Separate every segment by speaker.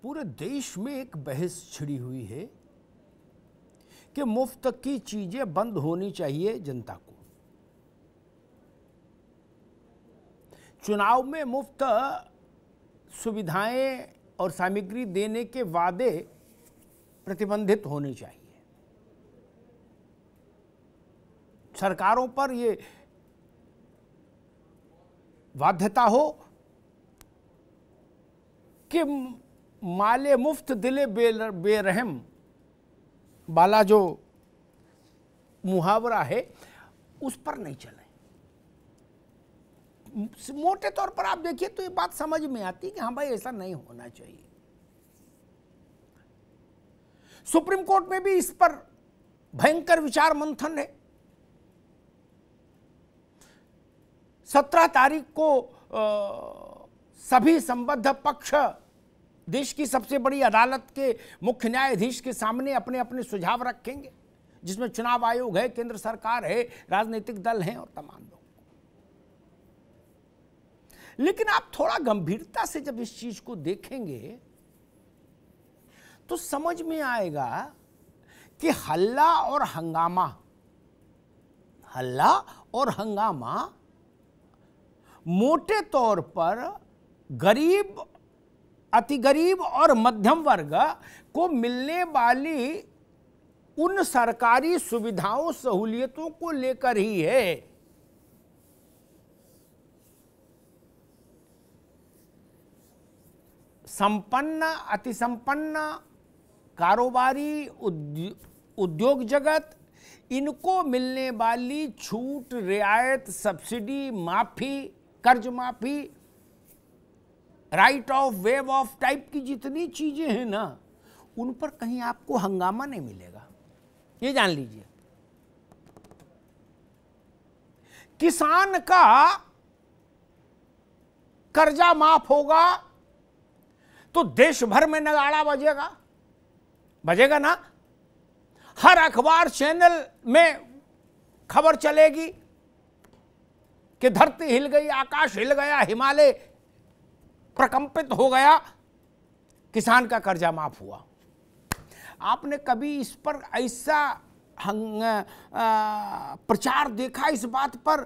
Speaker 1: पूरे देश में एक बहस छिड़ी हुई है कि मुफ्त की चीजें बंद होनी चाहिए जनता को। चुनाव में मुफ्त सुविधाएं और सामग्री देने के वादे प्रतिबंधित होने चाहिए। सरकारों पर ये बाध्यता हो कि माले मुफ्त दिले बेरहम वाला जो मुहावरा है उस पर नहीं चले। मोटे तौर पर आप देखिए तो ये बात समझ में आती है कि हाँ भाई ऐसा नहीं होना चाहिए। सुप्रीम कोर्ट में भी इस पर भयंकर विचार मंथन है। 17 तारीख को सभी संबद्ध पक्ष देश की सबसे बड़ी अदालत के मुख्य न्यायाधीश के सामने अपने अपने सुझाव रखेंगे, जिसमें चुनाव आयोग है, केंद्र सरकार है, राजनीतिक दल हैं और तमाम लोग। लेकिन आप थोड़ा गंभीरता से जब इस चीज को देखेंगे तो समझ में आएगा कि हल्ला और हंगामा मोटे तौर पर गरीब, अति गरीब और मध्यम वर्ग को मिलने वाली उन सरकारी सुविधाओं सहूलियतों को लेकर ही है। संपन्न, अति संपन्न, कारोबारी, उद्योग जगत, इनको मिलने वाली छूट, रियायत, सब्सिडी, माफी, कर्ज माफी, right of, wave of type की जितनी चीजें हैं ना, उन पर कहीं आपको हंगामा नहीं मिलेगा, ये जान लीजिए। किसान का कर्जा माफ होगा तो देश भर में नगाड़ा बजेगा ना। हर अखबार चैनल में खबर चलेगी कि धरती हिल गई, आकाश हिल गया, हिमालय प्रकंपित हो गया, किसान का कर्जा माफ हुआ। आपने कभी इस पर ऐसा प्रचार देखा इस बात पर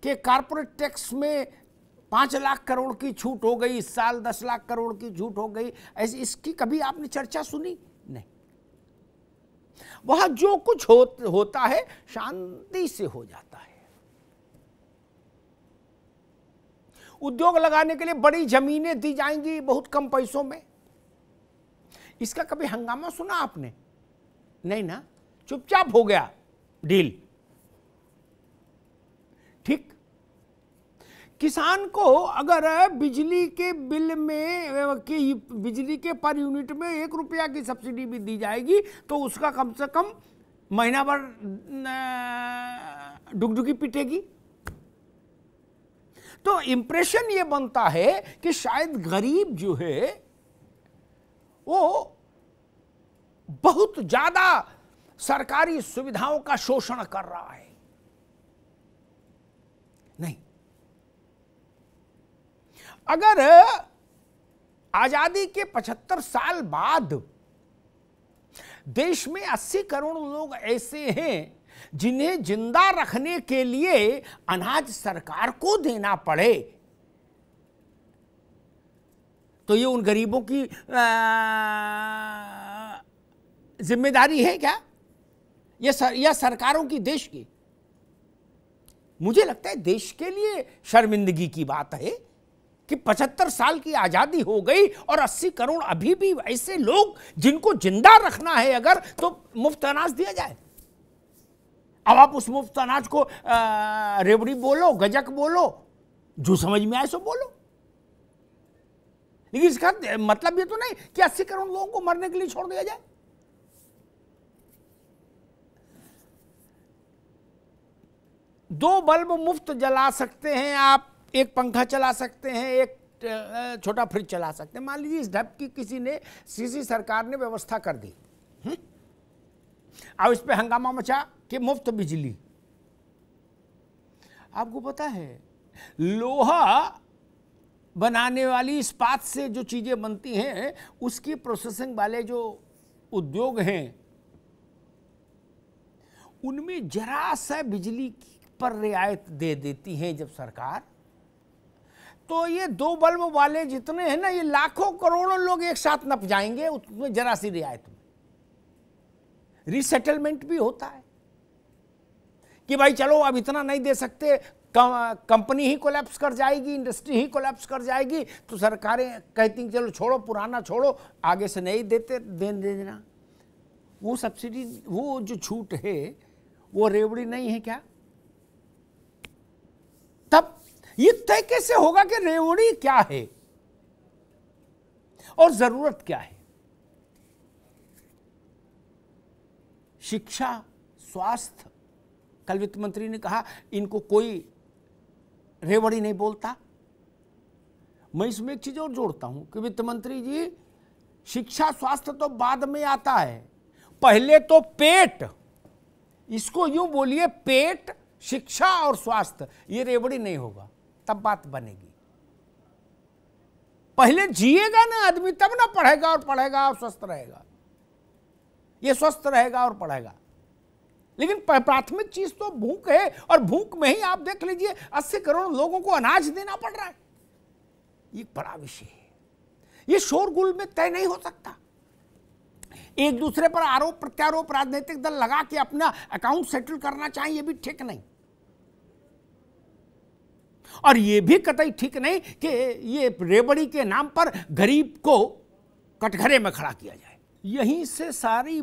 Speaker 1: कि कारपोरेट टैक्स में 5 लाख करोड़ की छूट हो गई, इस साल 10 लाख करोड़ की छूट हो गई, ऐसी इसकी कभी आपने चर्चा सुनी? नहीं। वहां जो कुछ होता है शांति से हो जाता है। उद्योग लगाने के लिए बड़ी जमीनें दी जाएंगी बहुत कम पैसों में। इसका कभी हंगामा सुना आपने? नहीं ना, चुपचाप हो गया डील। ठीक, किसान को अगर बिजली के बिल में बिजली के पर यूनिट में 1 रुपया की सब्सिडी भी दी जाएगी तो उसका कम से कम महीना भर डुगडुगी पिटेगी। तो इंप्रेशन ये बनता है कि शायद गरीब जो है वो बहुत ज्यादा सरकारी सुविधाओं का शोषण कर रहा है। नहीं, अगर आजादी के 75 साल बाद देश में 80 करोड़ लोग ऐसे हैं जिन्हें जिंदा रखने के लिए अनाज सरकार को देना पड़े, तो ये उन गरीबों की जिम्मेदारी है क्या? यह सरकारों की, देश की? मुझे लगता है देश के लिए शर्मिंदगी की बात है कि 75 साल की आजादी हो गई और 80 करोड़ अभी भी ऐसे लोग जिनको जिंदा रखना है अगर, तो मुफ्त अनाज दिया जाए। अब आप उस मुफ्त अनाज को रेवड़ी बोलो, गजक बोलो, जो समझ में आए सो बोलो, लेकिन इसका मतलब ये तो नहीं कि 80 करोड़ लोगों को मरने के लिए छोड़ दिया जाए। दो बल्ब मुफ्त जला सकते हैं आप, एक पंखा चला सकते हैं, एक छोटा फ्रिज चला सकते हैं। मान लीजिए इस ढंग की किसी सरकार ने व्यवस्था कर दी, अब इस पे हंगामा मचा कि मुफ्त बिजली। आपको पता है लोहा बनाने वाली इस्पात से जो चीजें बनती हैं उसकी प्रोसेसिंग वाले जो उद्योग हैं उनमें जरा सा बिजली पर रियायत दे देती है जब सरकार, तो ये 2 बल्ब वाले जितने हैं ना, ये लाखों करोड़ों लोग एक साथ नप जाएंगे उसमें जरा सी रियायत में। रीसेटलमेंट भी होता है कि भाई चलो अब इतना नहीं दे सकते, कंपनी ही कोलैप्स कर जाएगी, इंडस्ट्री ही कोलैप्स कर जाएगी, तो सरकारें कहती हैं चलो छोड़ो, पुराना छोड़ो, आगे से नहीं देते, दे देना। वो सब्सिडी, वो जो छूट है वो रेवड़ी नहीं है क्या? तब ये तय कैसे होगा कि रेवड़ी क्या है और जरूरत क्या है? शिक्षा, स्वास्थ्य, कल वित्त मंत्री ने कहा इनको कोई रेवड़ी नहीं बोलता। मैं इसमें एक चीज और जोड़ता हूं कि वित्त मंत्री जी, शिक्षा स्वास्थ्य तो बाद में आता है, पहले तो पेट, इसको यूं बोलिए, पेट, शिक्षा और स्वास्थ्य, ये रेवड़ी नहीं होगा, तब बात बनेगी। पहले जिएगा ना आदमी, तब ना पढ़ेगा और स्वस्थ रहेगा। ये स्वस्थ रहेगा और पढ़ेगा, लेकिन प्राथमिक चीज तो भूख है, और भूख में ही आप देख लीजिए 80 करोड़ लोगों को अनाज देना पड़ रहा है। ये बड़ा विषय है, ये शोरगुल में तय नहीं हो सकता। एक दूसरे पर आरोप प्रत्यारोप राजनीतिक दल लगा के अपना अकाउंट सेटल करना चाहिए, भी ठीक नहीं, और ये भी कतई ठीक नहीं कि ये रेवड़ी के नाम पर गरीब को कटघरे में खड़ा किया जाए। यहीं से सारी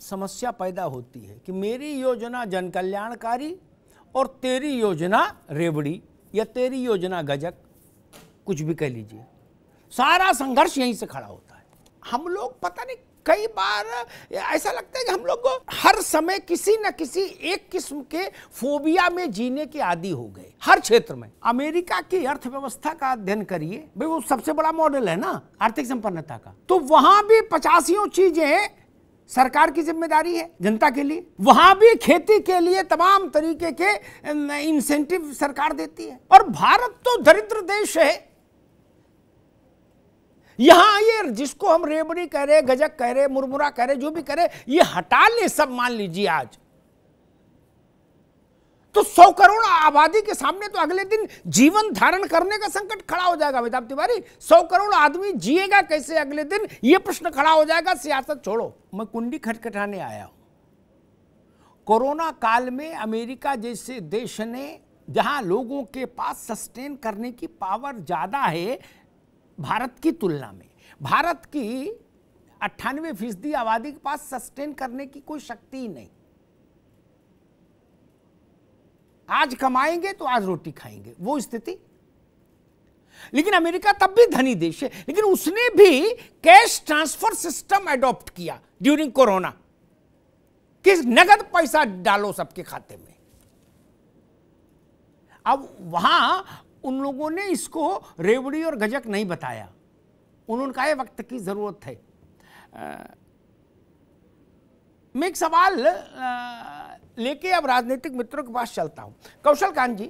Speaker 1: समस्या पैदा होती है कि मेरी योजना जन कल्याणकारी और तेरी योजना रेवड़ी या तेरी योजना गजक, कुछ भी कह लीजिए, सारा संघर्ष यहीं से खड़ा होता है। हम लोग पता नहीं, कई बार ऐसा लगता है कि हम लोग हर समय किसी न किसी एक किस्म के फोबिया में जीने के आदी हो गए, हर क्षेत्र में। अमेरिका की अर्थव्यवस्था का अध्ययन करिए, भाई वो सबसे बड़ा मॉडल है ना आर्थिक संपन्नता का, तो वहां भी 85 चीजें सरकार की जिम्मेदारी है जनता के लिए। वहां भी खेती के लिए तमाम तरीके के इंसेंटिव सरकार देती है, और भारत तो दरिद्र देश है। यहां ये जिसको हम रेवड़ी कह रहे, गजक कह रहे, मुरमुरा कह रहे, जो भी कह रहे, ये हटा ले सब, मान लीजिए आज, तो 100 करोड़ आबादी के सामने तो अगले दिन जीवन धारण करने का संकट खड़ा हो जाएगा। अमिताभ तिवारी, 100 करोड़ आदमी जिएगा कैसे अगले दिन, यह प्रश्न खड़ा हो जाएगा। सियासत छोड़ो, मैं कुंडी खटखटाने आया हूं। कोरोना काल में अमेरिका जैसे देश ने, जहां लोगों के पास सस्टेन करने की पावर ज्यादा है भारत की तुलना में, भारत की 98% आबादी के पास सस्टेन करने की कोई शक्ति ही नहीं। आज कमाएंगे तो आज रोटी खाएंगे, वो स्थिति। लेकिन अमेरिका तब भी धनी देश है, लेकिन उसने भी कैश ट्रांसफर सिस्टम अडॉप्ट किया ड्यूरिंग कोरोना, कि नगद पैसा डालो सबके खाते में। अब वहां उन लोगों ने इसको रेवड़ी और गजक नहीं बताया, उन्होंने कहा वक्त की जरूरत है। मैं एक सवाल लेके अब राजनीतिक मित्रों के पास चलता हूं। कौशल कांत जी,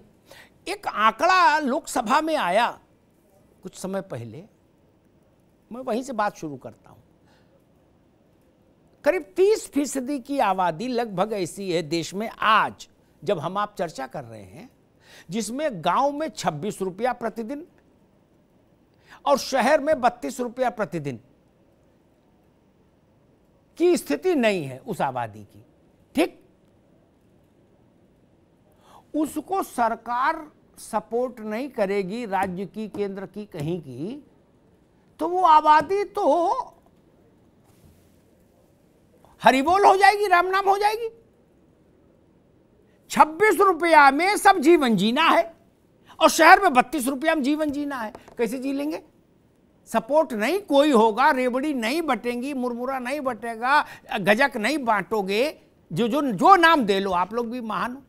Speaker 1: एक आंकड़ा लोकसभा में आया कुछ समय पहले, मैं वहीं से बात शुरू करता हूं। करीब 30% की आबादी लगभग ऐसी है देश में आज जब हम आप चर्चा कर रहे हैं, जिसमें गांव में 26 रुपया प्रतिदिन और शहर में 32 रुपया प्रतिदिन की स्थिति नहीं है उस आबादी की। ठीक, उसको सरकार सपोर्ट नहीं करेगी, राज्य की, केंद्र की, कहीं की, तो वो आबादी तो हरिबोल हो जाएगी, राम नाम हो जाएगी। 26 रुपया में सब जीवन जीना है और शहर में 32 रुपया में जीवन जीना है, कैसे जी लेंगे? सपोर्ट नहीं कोई होगा, रेवड़ी नहीं बटेंगी, मुरमुरा नहीं बटेगा, गजक नहीं बांटोगे, जो नाम दे लो, आप लोग भी महान हो।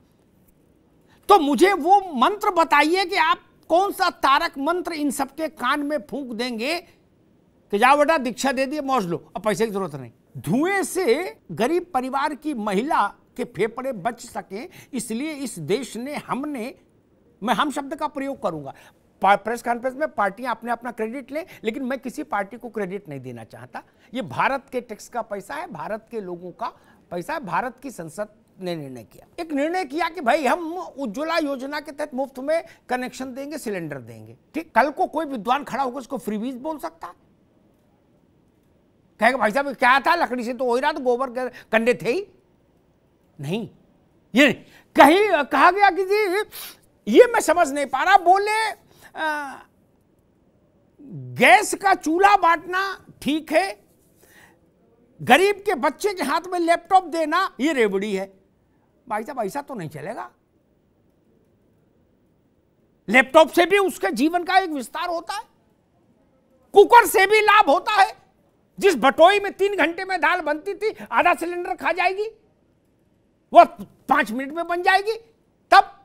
Speaker 1: तो मुझे वो मंत्र बताइए कि आप कौन सा तारक मंत्र इन सबके कान में फूंक देंगे कि जाओ बेटा दीक्षा दे दिए, मौज लो, अब पैसे की जरूरत नहीं। धुएं से गरीब परिवार की महिला के फेफड़े बच सके, इसलिए इस देश ने, मैं हम शब्द का प्रयोग करूंगा, प्रेस कॉन्फ्रेंस में पार्टियां अपने अपना क्रेडिट लें, लेकिन मैं किसी पार्टी को क्रेडिट नहीं देना चाहता। ये भारत के टैक्स का पैसा है, भारत के लोगों का पैसा है। भारत की संसद ने निर्णय किया, एक निर्णय किया कि भाई हम उज्ज्वला योजना के तहत मुफ्त में कनेक्शन देंगे, सिलेंडर देंगे। ठीक, कल को कोई विद्वान खड़ा होकर उसको फ्रीबीज बोल सकता है, कहेगा भाई साहब क्या था, लकड़ी से तो हो ही रहा, तो गोबर कंडे थे ही नहीं। ये कहीं कहा गया कि जी ये मैं समझ नहीं पा रहा, बोले गैस का चूल्हा बांटना ठीक है, गरीब के बच्चे के हाथ में लैपटॉप देना ये रेवड़ी है। भाई साहब ऐसा तो नहीं चलेगा। लैपटॉप से भी उसके जीवन का एक विस्तार होता है, कुकर से भी लाभ होता है। जिस बटोई में 3 घंटे में दाल बनती थी, आधा सिलेंडर खा जाएगी, वो 5 मिनट में बन जाएगी तब।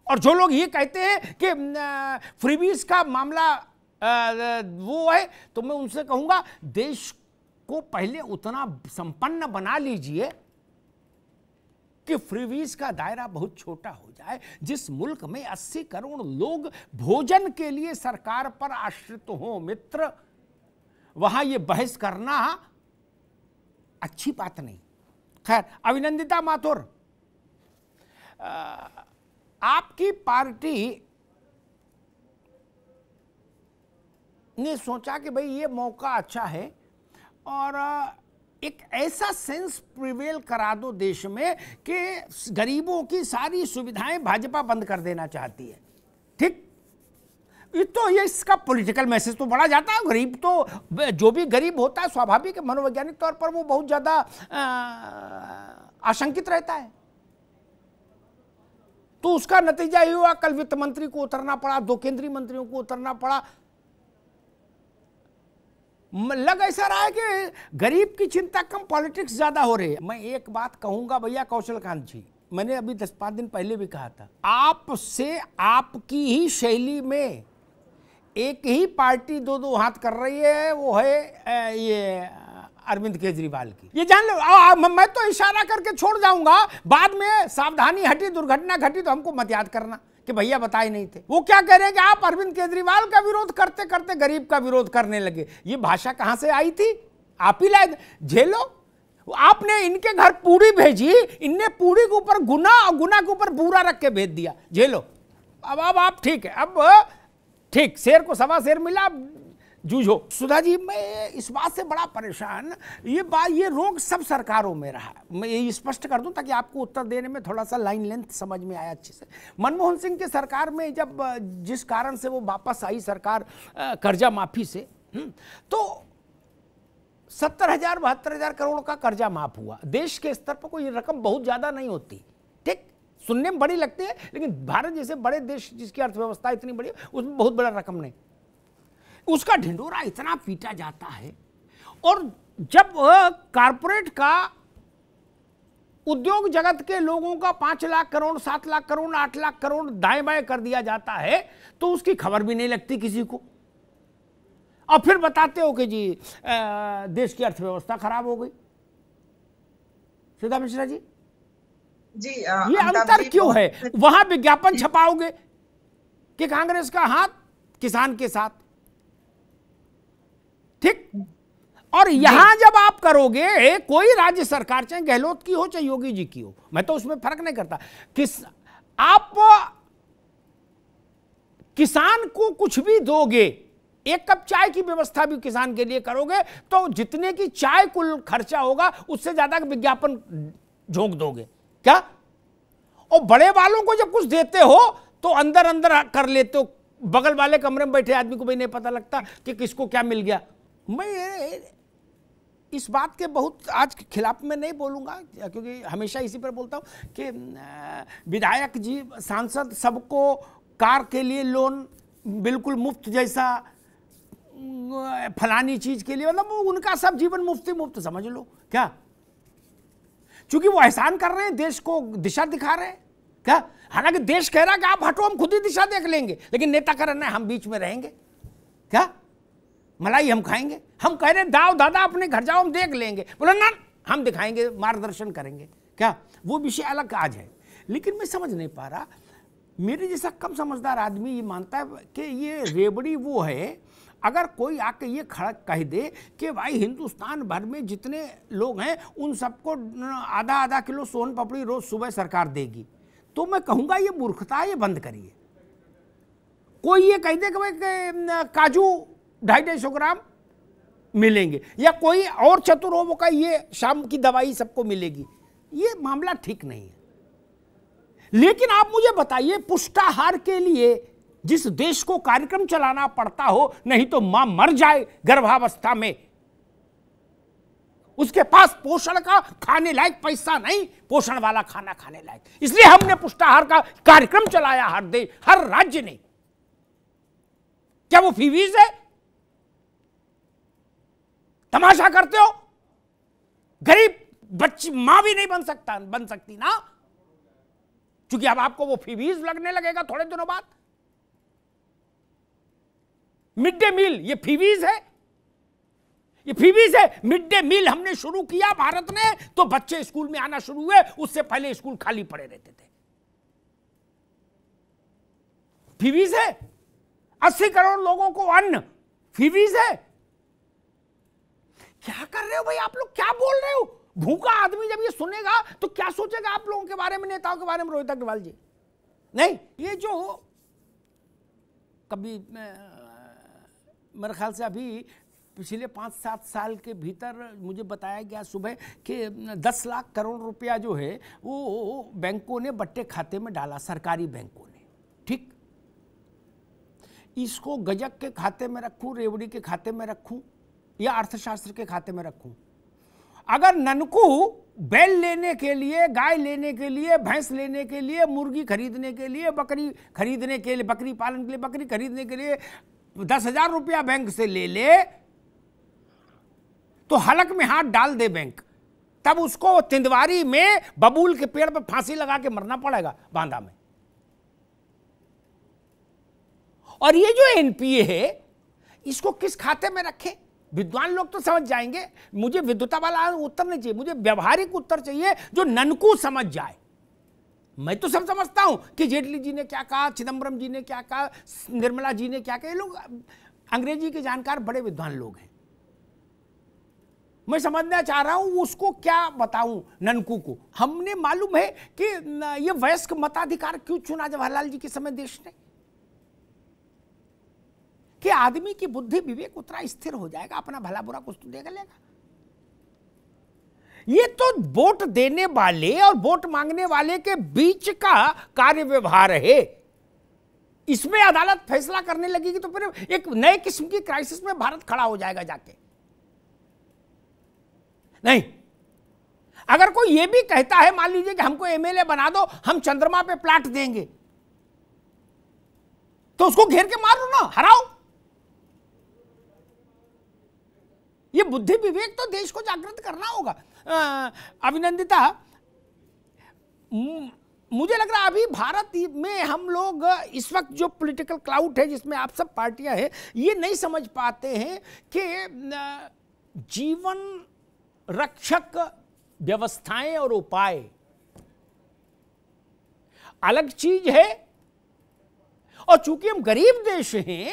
Speaker 1: और जो लोग ये कहते हैं कि फ्रीबीज का मामला वो है, तो मैं उनसे कहूंगा देश को पहले उतना संपन्न बना लीजिए कि फ्रीबीज का दायरा बहुत छोटा हो जाए। जिस मुल्क में 80 करोड़ लोग भोजन के लिए सरकार पर आश्रित हो मित्र, वहां ये बहस करना अच्छी बात नहीं। खैर, अभिनंदिता माथुर, आपकी पार्टी ने सोचा कि भाई ये मौका अच्छा है और एक ऐसा सेंस प्रिवेल करा दो देश में कि गरीबों की सारी सुविधाएं भाजपा बंद कर देना चाहती है। ठीक, तो ये इसका पॉलिटिकल मैसेज तो बड़ा जाता है। गरीब तो जो भी गरीब होता है स्वाभाविक मनोवैज्ञानिक तौर पर वो बहुत ज्यादा आशंकित रहता है। तो उसका नतीजा ये हुआ, कल वित्त मंत्री को उतरना पड़ा, 2 केंद्रीय मंत्रियों को उतरना पड़ा। लग ऐसा रहा है कि गरीब की चिंता कम, पॉलिटिक्स ज्यादा हो रही है। मैं एक बात कहूंगा भैया कौशलकांत जी, मैंने अभी 10-5 दिन पहले भी कहा था, आपसे आपकी ही शैली में एक ही पार्टी 2-2 हाथ कर रही है, वो है ये अरविंद केजरीवाल की। ये जान लो, मैं तो इशारा करके छोड़ जाऊंगा, बाद में सावधानी हटी, दुर्घटना घटी तो हमको मत याद करना कि भैया बताए नहीं थे। वो क्या कह रहे हैं कि आप अरविंद केजरीवाल का विरोध करते करते गरीब का विरोध करने लगे। ये भाषा कहां से आई थी? आप ही लाए। झेलो, आपने इनके घर पूरी भेजी, इनने पूरी के ऊपर गुना और गुना के ऊपर बूरा रख के भेज दिया। झेलो, अब आप ठीक है, अब ठीक, शेर को सवा शेर मिला, जूझो। सुधा जी, मैं इस बात से बड़ा परेशान, ये रोग सब सरकारों में रहा। मैं ये स्पष्ट कर दूं ताकि आपको उत्तर देने में थोड़ा सा लाइन लेंथ समझ में आया अच्छे से। मनमोहन सिंह की सरकार में जब जिस कारण से वो वापस आई सरकार कर्जा माफी से, तो 70,000 72,000 करोड़ का कर्जा माफ हुआ। देश के स्तर पर कोई रकम बहुत ज्यादा नहीं होती, ठीक, सुनने में बड़ी लगती है, लेकिन भारत जैसे बड़े देश जिसकी अर्थव्यवस्था इतनी बड़ी, उसमें बहुत बड़ा रकम नहीं। उसका ढिंडोरा इतना पीटा जाता है, और जब कारपोरेट का, उद्योग जगत के लोगों का 5 लाख करोड़ 7 लाख करोड़ 8 लाख करोड़ दाएं बाएं कर दिया जाता है, तो उसकी खबर भी नहीं लगती किसी को। और फिर बताते हो कि जी देश की अर्थव्यवस्था खराब हो गई। सुधा मिश्रा जी, ये अंतर क्यों है? वहां विज्ञापन छपाओगे कि कांग्रेस का हाथ किसान के साथ, ठीक, और यहां जब आप करोगे, कोई राज्य सरकार चाहे गहलोत की हो चाहे योगी जी की हो, मैं तो उसमें फर्क नहीं करता, आप किसान को कुछ भी दोगे, 1 कप चाय की व्यवस्था भी किसान के लिए करोगे, तो जितने की चाय कुल खर्चा होगा उससे ज्यादा विज्ञापन झोंक दोगे क्या? और बड़े वालों को जब कुछ देते हो तो अंदर अंदर कर लेते हो, बगल वाले कमरे में बैठे आदमी को भी नहीं पता लगता कि किसको क्या मिल गया। मैं इस बात के बहुत आज खिलाफ में नहीं बोलूँगा, क्योंकि हमेशा इसी पर बोलता हूँ कि विधायक जी, सांसद, सबको कार के लिए लोन बिल्कुल मुफ्त जैसा, फलानी चीज़ के लिए, मतलब उनका सब जीवन मुफ्त समझ लो क्या? चूंकि वो एहसान कर रहे हैं, देश को दिशा दिखा रहे हैं क्या? हालांकि देश कह रहा है कि आप हटो, हम खुद ही दिशा देख लेंगे, लेकिन नेता कह रहे हैं हम बीच में रहेंगे क्या? मलाई हम खाएंगे। हम कह रहे हैं दाव दादा अपने घर जाओ, हम देख लेंगे, बोला ना हम दिखाएंगे, मार्गदर्शन करेंगे क्या? वो विषय अलग आज है। लेकिन मैं समझ नहीं पा रहा, मेरे जैसा कम समझदार आदमी ये मानता है कि ये रेवड़ी वो है, अगर कोई आके ये खड़ा कह दे कि भाई हिंदुस्तान भर में जितने लोग हैं उन सबको आधा आधा किलो सोन पापड़ी रोज सुबह सरकार देगी, तो मैं कहूँगा ये मूर्खता है, ये बंद करिए। कोई ये कह दे कि भाई काजू 250-250 ग्राम मिलेंगे, या कोई और चतुर हो वो का ये शाम की दवाई सबको मिलेगी, ये मामला ठीक नहीं है। लेकिन आप मुझे बताइए, पुष्टाहार के लिए जिस देश को कार्यक्रम चलाना पड़ता हो, नहीं तो मां मर जाए गर्भावस्था में, उसके पास पोषण का खाने लायक पैसा नहीं, पोषण वाला खाना खाने लायक, इसलिए हमने पुष्टाहार का कार्यक्रम चलाया हर देश, हर राज्य ने। क्या वो फीवीज है? तमाशा करते हो? गरीब बच्ची मां भी नहीं बन सकती ना, क्योंकि अब आपको वो फीवीज लगने लगेगा थोड़े दिनों बाद। मिड डे मील ये फीवीज है, ये फीवीज है। मिड डे मील हमने शुरू किया भारत ने, तो बच्चे स्कूल में आना शुरू हुए, उससे पहले स्कूल खाली पड़े रहते थे। फीवीज है। 80 करोड़ लोगों को अन्न, फीवीज है। क्या कर रहे हो भाई आप लोग, क्या बोल रहे हो? भूखा आदमी जब ये सुनेगा तो क्या सोचेगा आप लोगों के बारे में, नेताओं के बारे में, रोहित अग्रवाल जी? नहीं, ये जो कभी मेरे ख्याल से अभी पिछले 5-7 साल के भीतर मुझे बताया गया सुबह कि 10 लाख करोड़ रुपया जो है वो बैंकों ने बट्टे खाते में डाला, सरकारी बैंकों ने। ठीक, इसको गजक के खाते में रखूं, रेवड़ी के खाते में रखूं, या अर्थशास्त्र के खाते में रखूं? अगर ननकू बैल लेने के लिए, गाय लेने के लिए, भैंस लेने के लिए, मुर्गी खरीदने के लिए, बकरी खरीदने के लिए, बकरी पालन के लिए, बकरी खरीदने के लिए 10,000 रुपया बैंक से ले तो हलक में हाथ डाल दे बैंक, तब उसको तिंदवारी में बबूल के पेड़ पर फांसी लगा के मरना पड़ेगा बांदा में। और ये जो एनपीए है, इसको किस खाते में रखें? विद्वान लोग तो समझ जाएंगे, मुझे विद्वता वाला उत्तर नहीं चाहिए, मुझे व्यवहारिक उत्तर चाहिए जो ननकू समझ जाए। मैं तो सब समझता हूं कि जेटली जी ने क्या कहा, चिदम्बरम जी ने क्या कहा, निर्मला जी ने क्या कहा, ये लोग अंग्रेजी के जानकार बड़े विद्वान लोग हैं। मैं समझना चाह रहा हूं उसको क्या बताऊं ननकू को। हमने मालूम है कि ये वयस्क मताधिकार क्यों चुना जवाहरलाल जी के समय देश ने, कि आदमी की बुद्धि विवेक उतना स्थिर हो जाएगा, अपना भला बुरा कुछ तो देख लेगा। ये तो वोट देने वाले और वोट मांगने वाले के बीच का कार्य व्यवहार है। इसमें अदालत फैसला करने लगेगी तो फिर एक नए किस्म की क्राइसिस में भारत खड़ा हो जाएगा जाके। नहीं, अगर कोई ये भी कहता है, मान लीजिए कि हमको एमएलए बना दो, हम चंद्रमा पे प्लाट देंगे, तो उसको घेर के मारो ना, हराओ। ये बुद्धि विवेक तो देश को जागृत करना होगा। अभिनंदिता, मुझे लग रहा है अभी भारत में हम लोग इस वक्त जो पॉलिटिकल क्लाउड है जिसमें आप सब पार्टियां हैं, ये नहीं समझ पाते हैं कि जीवन रक्षक व्यवस्थाएं और उपाय अलग चीज है, और चूंकि हम गरीब देश हैं,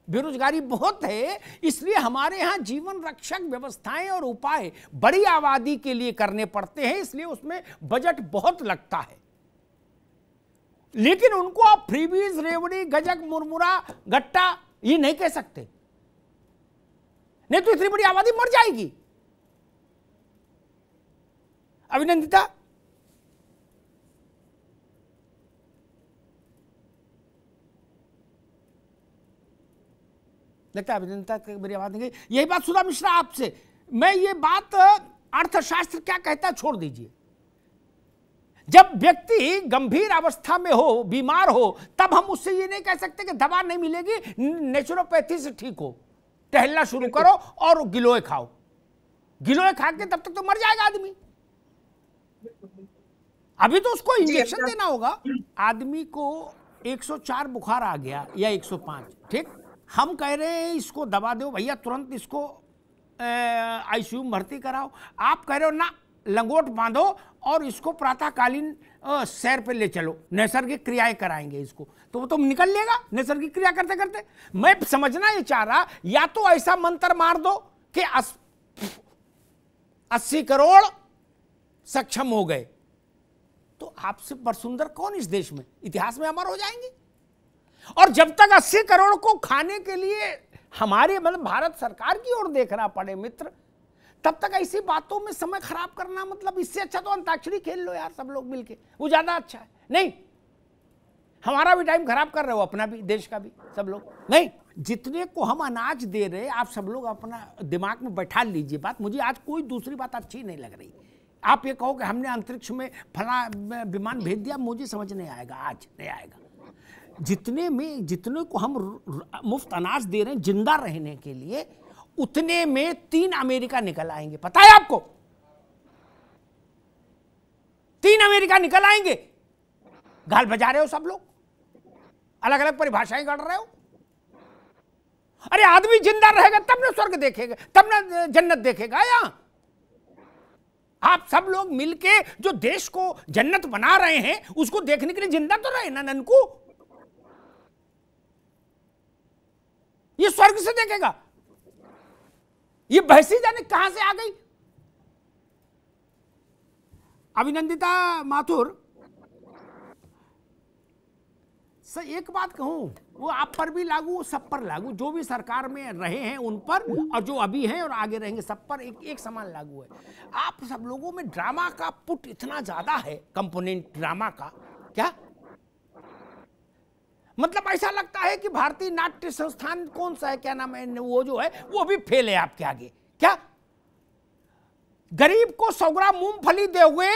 Speaker 1: बेरोजगारी बहुत है, इसलिए हमारे यहां जीवन रक्षक व्यवस्थाएं और उपाय बड़ी आबादी के लिए करने पड़ते हैं, इसलिए उसमें बजट बहुत लगता है। लेकिन उनको आप फ्रीबीज, रेवड़ी, गजक, मुरमुरा, गट्टा ये नहीं कह सकते, नहीं तो इतनी बड़ी आबादी मर जाएगी। अभिनंदिता, लगता है अभिनंदिता मेरी आवाज नहीं गई। यही बात सुधा मिश्रा आपसे, मैं ये बात अर्थशास्त्र क्या कहता है छोड़ दीजिए। जब व्यक्ति गंभीर अवस्था में हो, बीमार हो, तब हम उससे ये नहीं कह सकते कि दवा नहीं मिलेगी, नेचुरोपैथी से ठीक हो, टहलना शुरू करो और गिलोय खाओ। गिलोय खा के तब तक तो मर जाएगा आदमी। अभी तो उसको इंजेक्शन देना होगा। आदमी को 104 बुखार आ गया या 105, ठीक, हम कह रहे हैं इसको दवा दो भैया, तुरंत इसको आईसीयू में भर्ती कराओ। आप कह रहे हो ना लंगोट बांधो और इसको प्रातःकालीन सैर पे ले चलो, नैसर्गिक क्रियाएं कराएंगे इसको, तो वो तो निकल लेगा नैसर्गिक क्रिया करते करते। मैं समझना ये चाह रहा, या तो ऐसा मंत्र मार दो कि 80 करोड़ सक्षम हो गए, तो आपसे बरसुंदर कौन इस देश में, इतिहास में अमर हो जाएंगे। और जब तक 80 करोड़ को खाने के लिए हमारे मतलब भारत सरकार की ओर देखना पड़े मित्र, तब तक ऐसी बातों में समय खराब करना, मतलब इससे अच्छा तो अंताक्षरी खेल लो यार सब लोग मिलके, वो ज्यादा अच्छा है। नहीं, हमारा भी टाइम खराब कर रहे हो, अपना भी, देश का भी, सब लोग नहीं। जितने को हम अनाज दे रहे, आप सब लोग अपना दिमाग में बैठा लीजिए बात, मुझे आज कोई दूसरी बात अच्छी नहीं लग रही। आप ये कहो कि हमने अंतरिक्ष में फला विमान भेज दिया, मुझे समझ नहीं आएगा, आज नहीं आएगा। जितने को हम मुफ्त अनाज दे रहे हैं जिंदा रहने के लिए, उतने में 3 अमेरिका निकल आएंगे, पता है आपको? 3 अमेरिका निकल आएंगे। गाल बजा रहे हो सब लोग, अलग अलग परिभाषाएं गढ़ रहे हो। अरे आदमी जिंदा रहेगा तब ना स्वर्ग देखेगा, तब ना जन्नत देखेगा। यहां आप सब लोग मिलके जो देश को जन्नत बना रहे हैं, उसको देखने के लिए जिंदा तो रहे ना ननकू। ये स्वर्ग से देखेगा, ये बहसी जाने कहां से आ गई। अभिनंदिता माथुर, सर एक बात कहूं, वो आप पर भी लागू, सब पर लागू, जो भी सरकार में रहे हैं उन पर, और जो अभी हैं और आगे रहेंगे सब पर एक समान लागू है। आप सब लोगों में ड्रामा का पुट इतना ज्यादा है, कंपोनेंट ड्रामा का, क्या मतलब ऐसा लगता है कि भारतीय नाट्य संस्थान कौन सा है, क्या नाम है, वो जो है वो भी फेल है आपके आगे। क्या गरीब को 100 ग्राम मूंगफली दे हुए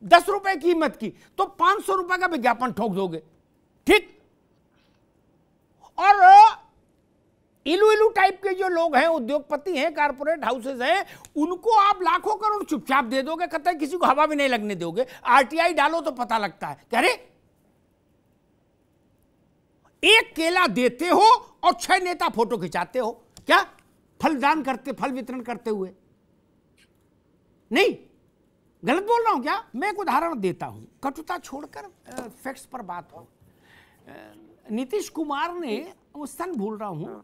Speaker 1: 10 रुपए की कीमत की, तो 500 रुपए का विज्ञापन ठोक दोगे, ठीक? और इलू इलू टाइप के जो लोग हैं, उद्योगपति हैं, कारपोरेट हाउसेज हैं, उनको आप लाखों करोड़ चुपचाप दे दोगे, कतई किसी को हवा भी नहीं लगने दोगे। आरटीआई डालो तो पता लगता है, कह रहे एक केला देते हो और 6 नेता फोटो खिंचाते हो, क्या फलदान करते, फल वितरण करते हुए। नहीं, गलत बोल रहा हूं क्या? मैं एक उदाहरण देता हूं, कटुता छोड़कर फैक्ट्स पर बात हो। नीतीश कुमार ने, उस सन भूल रहा हूं,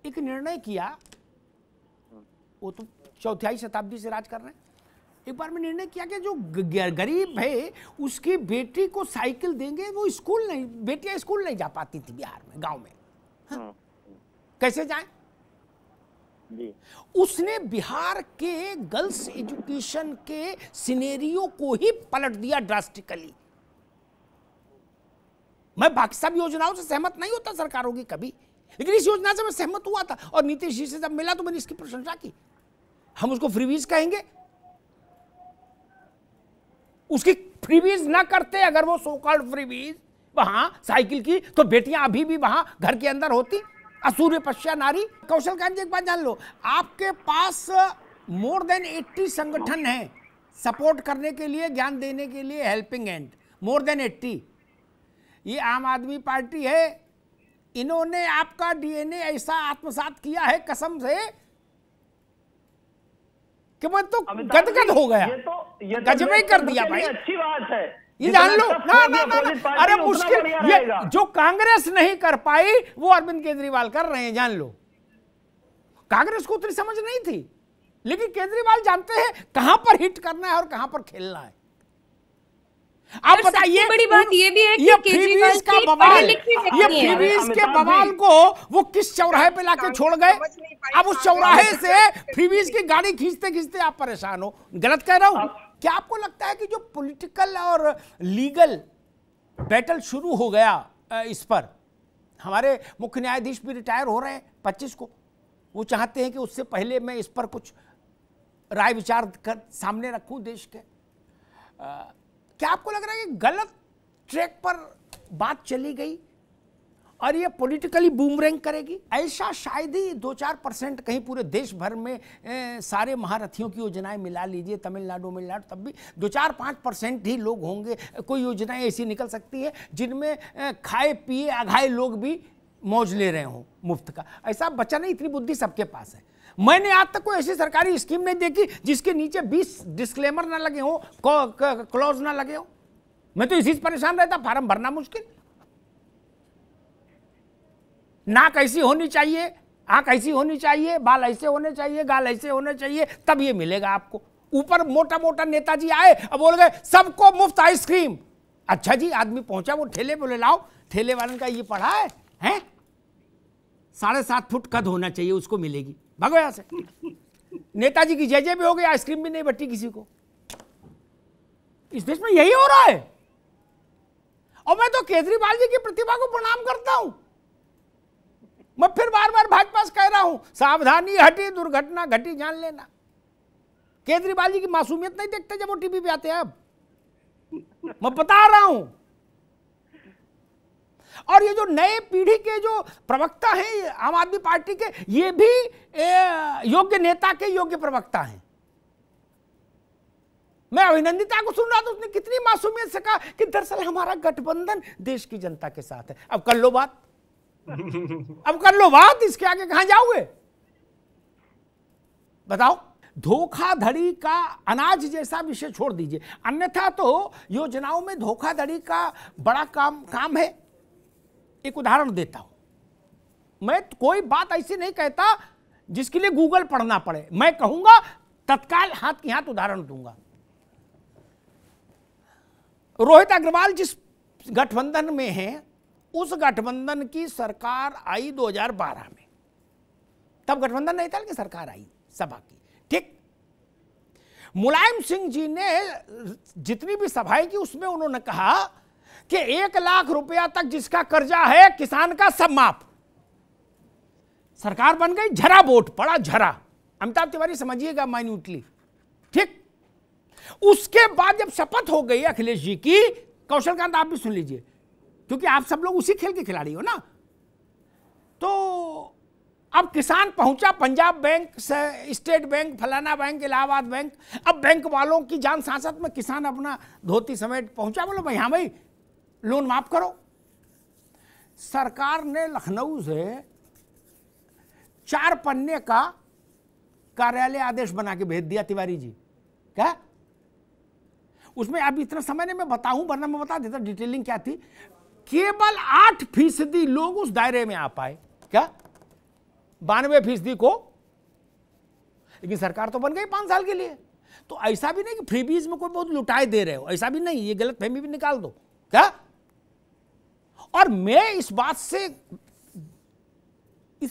Speaker 1: एक निर्णय किया, वो तो 4थी शताब्दी से राज कर रहे हैं। एक बार में निर्णय किया कि जो गरीब है उसकी बेटी को साइकिल देंगे, वो स्कूल नहीं, बेटियां स्कूल नहीं जा पाती थी बिहार में, गांव में। हाँ? कैसे जाएं? जी। उसने बिहार के गर्ल्स एजुकेशन के सिनेरियो को ही पलट दिया ड्रास्टिकली। मैं बाकी सब योजनाओं से सहमत नहीं होता सरकारों की कभी, लेकिन इस योजना से मैं सहमत हुआ था, और नीतीश जी से जब मिला तो मैंने इसकी प्रशंसा की। हम उसको फ्रीबीज कहेंगे, उसकी फ्रीबीज ना करते अगर वो सो कॉल्ड फ्रीबीज वहां साइकिल की, तो बेटियां अभी भी वहां घर के अंदर होती, असूर्य पश्या नारी। कौशल कांत जी, एक बात जान लो, आपके पास मोर देन 80 संगठन हैं सपोर्ट करने के लिए, ज्ञान देने के लिए, हेल्पिंग हैंड, मोर देन 80। ये आम आदमी पार्टी है, इन्होंने आपका डीएनए ऐसा आत्मसात किया है कसम से कि मैं तो गदगद हो गया। ये गजब कर दिया भाई,
Speaker 2: अच्छी बात है,
Speaker 1: ये जान लो ना। अरे मुश्किल, ये जो कांग्रेस नहीं कर पाई वो अरविंद केजरीवाल कर रहे हैं, जान लो। कांग्रेस को उतनी समझ नहीं थी, लेकिन केजरीवाल जानते हैं कहां पर हिट करना है और कहां पर खेलना है। आप बताइए,
Speaker 3: बड़ी बात ये भी है कि
Speaker 1: फ्रीबीज का बवाल, ये फ्रीबीज के बवाल को वो किस चौराहे पे लाके छोड़ गए। अब उस चौराहे से फ्रीबीज की गाड़ी खींचते खींचते आप परेशान हो। गलत कह रहा हूं क्या? आपको लगता है कि जो पॉलिटिकल और लीगल बैटल शुरू हो गया इस पर, हमारे मुख्य न्यायाधीश भी रिटायर हो रहे हैं 25 को, वो चाहते हैं कि उससे पहले मैं इस पर कुछ राय विचार कर सामने रखूं देश के। क्या आपको लग रहा है कि गलत ट्रैक पर बात चली गई और ये पॉलिटिकली बूमरैंग करेगी? ऐसा शायद ही 2-4% कहीं पूरे देश भर में सारे महारथियों की योजनाएं मिला लीजिए, तमिलनाडु तब भी 2-4-5% ही लोग होंगे। कोई योजनाएं ऐसी निकल सकती है जिनमें खाए पिए अघाए लोग भी मौज ले रहे हों मुफ्त का। ऐसा बचा नहीं, इतनी बुद्धि सबके पास है। मैंने आज तक कोई ऐसी सरकारी स्कीम नहीं देखी जिसके नीचे 20 डिस्क्लेमर ना लगे हो, क्लॉज ना लगे हो। मैं तो इसी से परेशान रहता, फार्म भरना मुश्किल। नाक ऐसी होनी चाहिए, आंख ऐसी होनी चाहिए, बाल ऐसे होने चाहिए, गाल ऐसे होने चाहिए, तब ये मिलेगा आपको। ऊपर मोटा मोटा नेताजी आए अब बोल गए सबको मुफ्त आइसक्रीम। अच्छा जी, आदमी पहुंचा, वो ठेले बोले लाओ, ठेले वाले का ये पढ़ा है, हैं? 7.5 फुट कद होना चाहिए, उसको मिलेगी, भागो यहां से। नेताजी की जय भी हो गई, आइसक्रीम भी नहीं बटी किसी को। इस देश में यही हो रहा है। और मैं तो केजरीवाल जी की प्रतिभा को प्रणाम करता हूं। मैं फिर बार बार भाजपा से कह रहा हूं, सावधानी हटी दुर्घटना घटी, जान लेना। केजरीवाल जी की मासूमियत नहीं देखते जब वो टीवी पे आते हैं। अब मैं बता रहा हूं। और ये जो नए पीढ़ी के जो प्रवक्ता हैं आम आदमी पार्टी के, ये भी योग्य नेता के योग्य प्रवक्ता हैं। मैं अभिनंदिता को सुन रहा था, उसने कितनी मासूमियत से कहा कि दरअसल हमारा गठबंधन देश की जनता के साथ है। अब कर लो बात, अब कर लो बात, इसके आगे कहां जाओगे बताओ। धोखाधड़ी का अनाज जैसा विषय छोड़ दीजिए, अन्यथा तो योजनाओं में धोखाधड़ी का बड़ा काम है। एक उदाहरण देता हूं। मैं कोई बात ऐसी नहीं कहता जिसके लिए गूगल पढ़ना पड़े, मैं कहूंगा तत्काल हाथ की हाथ उदाहरण दूंगा। रोहित अग्रवाल जिस गठबंधन में है, उस गठबंधन की सरकार आई 2012 में। तब गठबंधन नहीं था कि सरकार आई सभा की, ठीक। मुलायम सिंह जी ने जितनी भी सभाएं की उसमें उन्होंने कहा कि 1 लाख रुपया तक जिसका कर्जा है किसान का सब माफ। सरकार बन गई, झरा वोट पड़ा, झरा। अमिताभ तिवारी समझिएगा माइन्यूटली, ठीक। उसके बाद जब शपथ हो गई अखिलेश जी की, कौशलकांत आप भी सुन लीजिए क्योंकि आप सब लोग उसी खेल के खिलाड़ी हो ना, तो अब किसान पहुंचा पंजाब बैंक से, स्टेट बैंक, फलाना बैंक, इलाहाबाद बैंक। अब बैंक वालों की जान सांसत में किसान अपना धोती समेट पहुंचा, बोलो भाई हाँ भाई लोन माफ करो। सरकार ने लखनऊ से 4 पन्ने का कार्यालय आदेश बना के भेज दिया तिवारी जी। क्या उसमें अब इतना समय नहीं मैं बताऊं, वरना मैं बता देता डिटेलिंग क्या थी। केवल 8% लोग उस दायरे में आ पाए। क्या 92% को, लेकिन सरकार तो बन गई 5 साल के लिए। तो ऐसा भी नहीं कि फ्रीबीज में कोई बहुत लुटाए दे रहे हो, ऐसा भी नहीं, ये गलत फहमी भी निकाल दो। क्या और मैं इस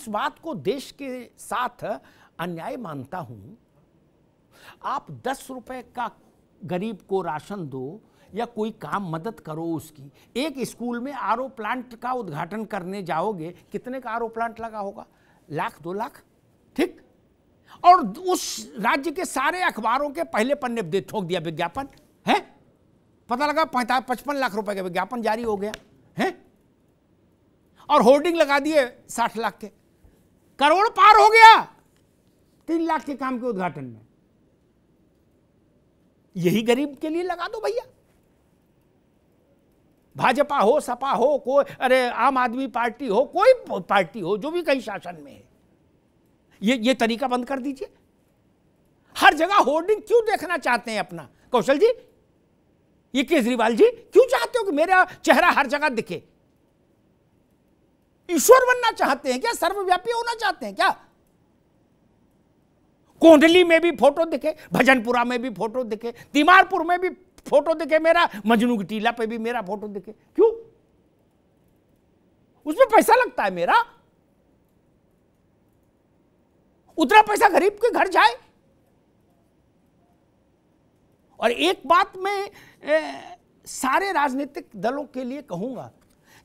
Speaker 1: बात को देश के साथ अन्याय मानता हूं। आप 10 रुपए का गरीब को राशन दो या कोई काम मदद करो उसकी। एक स्कूल में आरओ प्लांट का उद्घाटन करने जाओगे, कितने का आरओ प्लांट लगा होगा? 1 लाख 2 लाख, ठीक। और उस राज्य के सारे अखबारों के पहले पन्ने पे ठोक दिया विज्ञापन है, पता लगा 55 लाख रुपए का विज्ञापन जारी हो गया है, और होर्डिंग लगा दिए 60 लाख के, करोड़ पार हो गया 3 लाख के काम के उद्घाटन में। यही गरीब के लिए लगा दो भैया। भाजपा हो, सपा हो, कोई अरे आम आदमी पार्टी हो, कोई पार्टी हो जो भी कहीं शासन में है, ये तरीका बंद कर दीजिए। हर जगह होर्डिंग क्यों देखना चाहते हैं अपना? कौशल जी, ये केजरीवाल जी क्यों चाहते हो कि मेरा चेहरा हर जगह दिखे? ईश्वर बनना चाहते हैं क्या? सर्वव्यापी होना चाहते हैं क्या? कोंडली में भी फोटो दिखे, भजनपुरा में भी फोटो दिखे, तीमारपुर में भी फोटो दिखे मेरा, मजनू की टीला पे भी मेरा फोटो दिखे, क्यों? उसमें पैसा लगता है मेरा, उतना पैसा गरीब के घर जाए। और एक बात मैं सारे राजनीतिक दलों के लिए कहूंगा,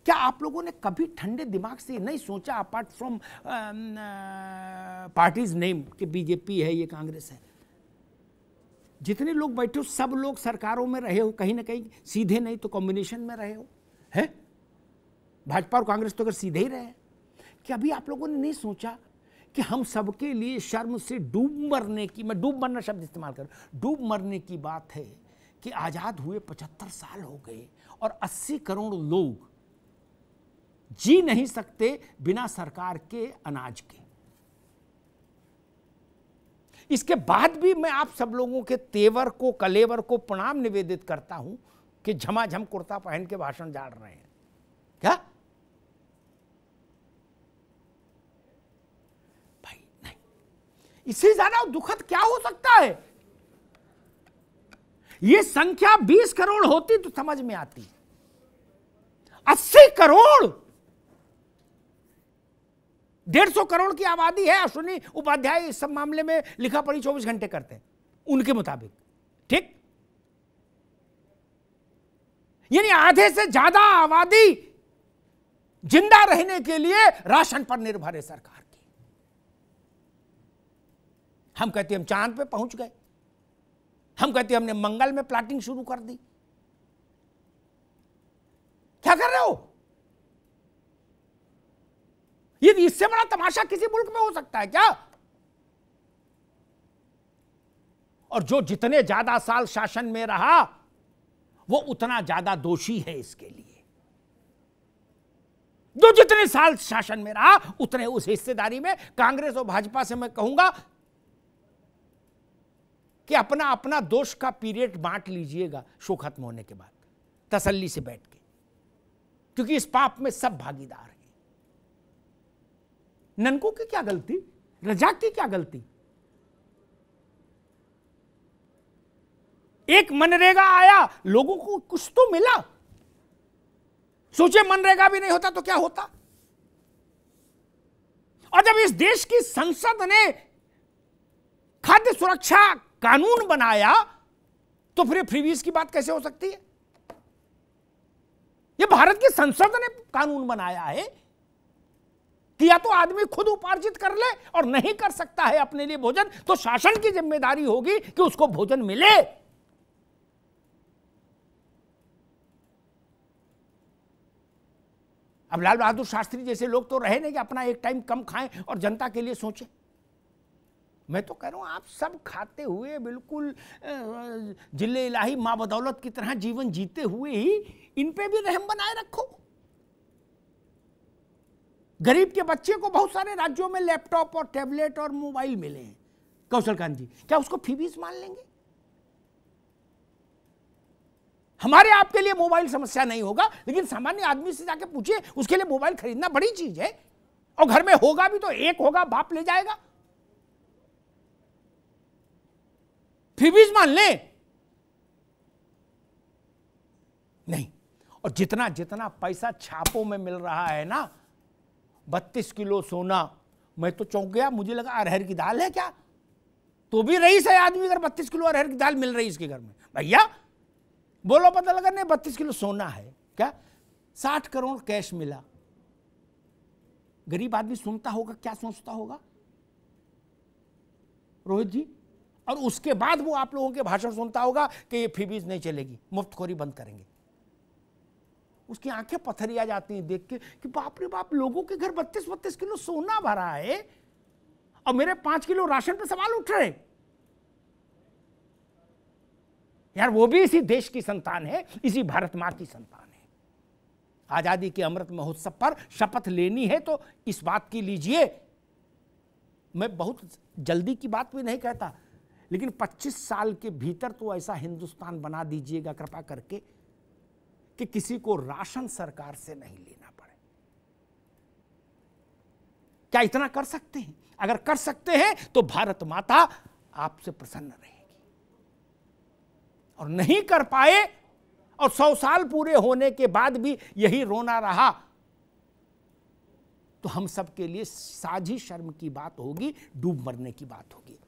Speaker 1: क्या आप लोगों ने कभी ठंडे दिमाग से नहीं सोचा, अपार्ट फ्रॉम पार्टीज नेम कि बीजेपी है, ये कांग्रेस है, जितने लोग बैठे हो सब लोग सरकारों में रहे हो, कहीं ना कहीं सीधे नहीं तो कॉम्बिनेशन में रहे हो, है? भाजपा और कांग्रेस तो अगर सीधे ही रहे, क्या अभी आप लोगों ने नहीं सोचा कि हम सबके लिए शर्म से डूब मरने की, मैं डूब मरना शब्द इस्तेमाल करूं, डूब मरने की बात है कि आजाद हुए 75 साल हो गए और 80 करोड़ लोग जी नहीं सकते बिना सरकार के अनाज के। इसके बाद भी मैं आप सब लोगों के तेवर को, कलेवर को प्रणाम निवेदित करता हूं कि झमाझम कुर्ता पहन के भाषण झाड़ रहे हैं। क्या भाई? नहीं, इससे ज्यादा दुखद क्या हो सकता है? ये संख्या 20 करोड़ होती तो समझ में आती। 80 करोड़, 150 करोड़ की आबादी है। अश्विनी उपाध्याय इस सब मामले में लिखा पढ़ी 24 घंटे करते हैं उनके मुताबिक, ठीक? यानी आधे से ज्यादा आबादी जिंदा रहने के लिए राशन पर निर्भर है सरकार की। हम कहते हम चांद पे पहुंच गए, हम कहते हमने मंगल में प्लाटिंग शुरू कर दी। क्या कर रहे हो? ये इससे बड़ा तमाशा किसी मुल्क में हो सकता है क्या? और जो जितने ज्यादा साल शासन में रहा वो उतना ज्यादा दोषी है इसके लिए। जो जितने साल शासन में रहा उतने उस हिस्सेदारी में कांग्रेस और भाजपा से मैं कहूंगा कि अपना अपना दोष का पीरियड बांट लीजिएगा शो खत्म होने के बाद, तसल्ली से बैठ के, क्योंकि इस पाप में सब भागीदार हैं। ननको की क्या गलती? रजाक की क्या गलती? एक मनरेगा आया, लोगों को कुछ तो मिला। सोचे मनरेगा भी नहीं होता तो क्या होता? और जब इस देश की संसद ने खाद्य सुरक्षा कानून बनाया तो फिर फ्रीबीज की बात कैसे हो सकती है? यह भारत की संसद ने कानून बनाया है कि या तो आदमी खुद उपार्जित कर ले और नहीं कर सकता है अपने लिए भोजन, तो शासन की जिम्मेदारी होगी कि उसको भोजन मिले। अब लाल बहादुर शास्त्री जैसे लोग तो रहे नहीं कि अपना एक टाइम कम खाएं और जनता के लिए सोचें। मैं तो कह रहा हूं आप सब खाते हुए बिल्कुल जिले इलाही मां बदौलत की तरह जीवन जीते हुए ही इन पे भी रहम बनाए रखो। गरीब के बच्चे को बहुत सारे राज्यों में लैपटॉप और टैबलेट और मोबाइल मिले हैं। कौशल कांत जी, क्या उसको फीस मान लेंगे? हमारे आपके लिए मोबाइल समस्या नहीं होगा, लेकिन सामान्य आदमी से जाके पूछिए, उसके लिए मोबाइल खरीदना बड़ी चीज है। और घर में होगा भी तो एक होगा, बाप ले जाएगा। फीस मान ले नहीं। और जितना जितना पैसा छापों में मिल रहा है ना, 32 किलो सोना, मैं तो चौंक गया। मुझे लगा अरहर की दाल है क्या? तो भी रईस है आदमी अगर 32 किलो अरहर की दाल मिल रही है इसके घर में। भैया बोलो, पता लगा नहीं 32 किलो सोना है क्या? 60 करोड़ कैश मिला। गरीब आदमी सुनता होगा, क्या सोचता होगा रोहित जी? और उसके बाद वो आप लोगों के भाषण सुनता होगा कि ये फीस नहीं चलेगी, मुफ्तखोरी बंद करेंगे। उसकी आंखें पथरिया जाती हैं देख के कि बाप रे बाप, लोगों के घर 32 किलो सोना भरा है और मेरे 5 किलो राशन पे सवाल उठ रहे। यार वो भी इसी देश की संतान है, इसी भारत मां की संतान है। आजादी के अमृत महोत्सव पर शपथ लेनी है तो इस बात की लीजिए। मैं बहुत जल्दी की बात भी नहीं कहता, लेकिन 25 साल के भीतर तो ऐसा हिंदुस्तान बना दीजिएगा कृपा करके कि किसी को राशन सरकार से नहीं लेना पड़े। क्या इतना कर सकते हैं? अगर कर सकते हैं तो भारत माता आपसे प्रसन्न रहेगी। और नहीं कर पाए और 100 साल पूरे होने के बाद भी यही रोना रहा तो हम सब के लिए साझी शर्म की बात होगी, डूब मरने की बात होगी।